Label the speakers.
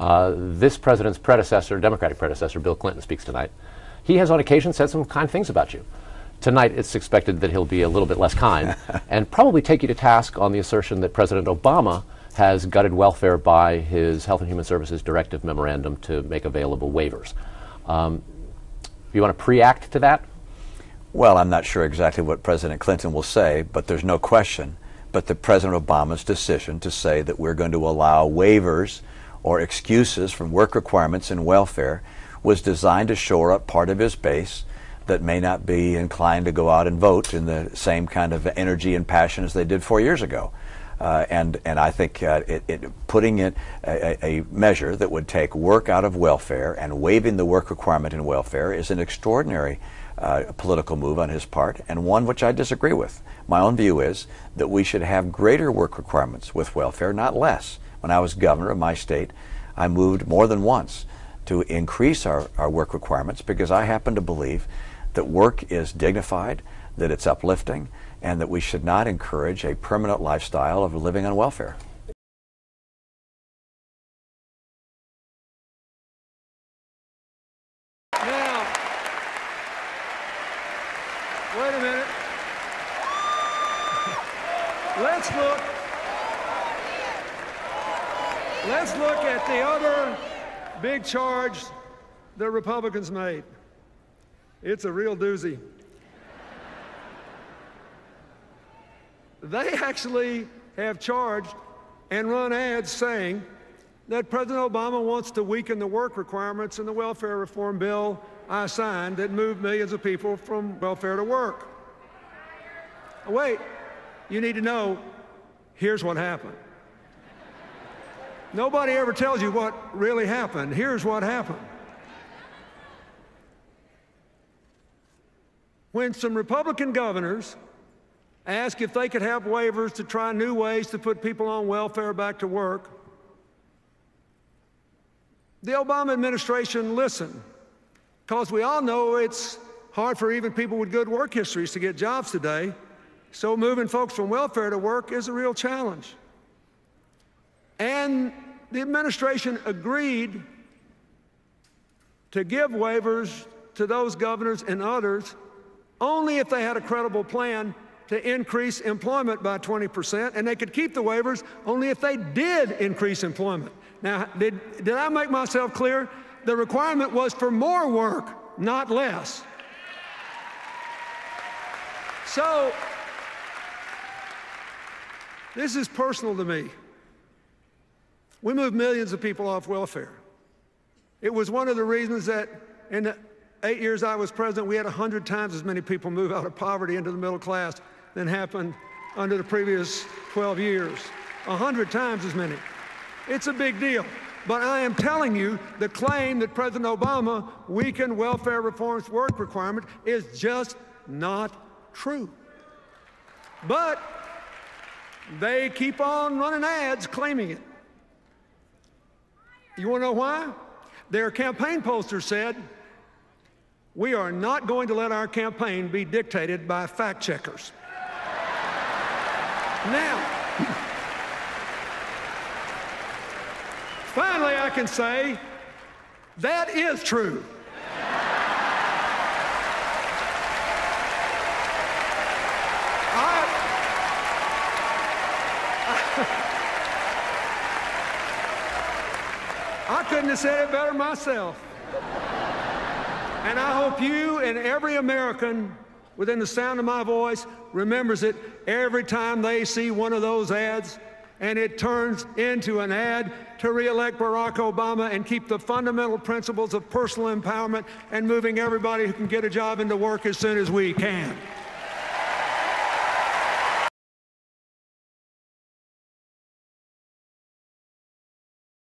Speaker 1: This president's predecessor, Democratic predecessor, Bill Clinton, speaks tonight. He has on occasion said some kind things about you. Tonight, it's expected that he'll be a little bit less kind and probably take you to task on the assertion that President Obama has gutted welfare by his Health and Human Services Directive Memorandum to make available waivers. You want to pre-act to that?
Speaker 2: Well, I'm not sure exactly what President Clinton will say, but there's no question but that President Obama's decision to say that we're going to allow waivers or excuses from work requirements in welfare was designed to shore up part of his base that may not be inclined to go out and vote in the same kind of energy and passion as they did 4 years ago. And I think putting in a measure that would take work out of welfare and waiving the work requirement in welfare is an extraordinary political move on his part, and one which I disagree with. My own view is that we should have greater work requirements with welfare, not less. When I was governor of my state, I moved more than once to increase our work requirements because I happen to believe that work is dignified, that it's uplifting, and that we should not encourage a permanent lifestyle of living on welfare.
Speaker 3: Now, wait a minute. Let's look at the other big charge the Republicans made. It's a real doozy. They actually have charged and run ads saying that President Obama wants to weaken the work requirements in the welfare reform bill I signed that moved millions of people from welfare to work. Wait, you need to know, here's what happened. Nobody ever tells you what really happened. Here's what happened. When some Republican governors asked if they could have waivers to try new ways to put people on welfare back to work, the Obama administration listened, because we all know it's hard for even people with good work histories to get jobs today, so moving folks from welfare to work is a real challenge. And the administration agreed to give waivers to those governors and others only if they had a credible plan to increase employment by 20%, and they could keep the waivers only if they did increase employment. Now, did I make myself clear? The requirement was for more work, not less. So, this is personal to me. We moved millions of people off welfare. It was one of the reasons that in the 8 years I was president, we had 100 times as many people move out of poverty into the middle class than happened under the previous 12 years. 100 times as many. It's a big deal. But I am telling you, the claim that President Obama weakened welfare reform's work requirement is just not true. But they keep on running ads claiming it. You want to know why? Their campaign poster said, "We are not going to let our campaign be dictated by fact checkers." Now, finally I can say that is true. I couldn't have said it better myself. And I hope you and every American within the sound of my voice remembers it every time they see one of those ads and it turns into an ad to re-elect Barack Obama and keep the fundamental principles of personal empowerment and moving everybody who can get a job into work as soon as we can.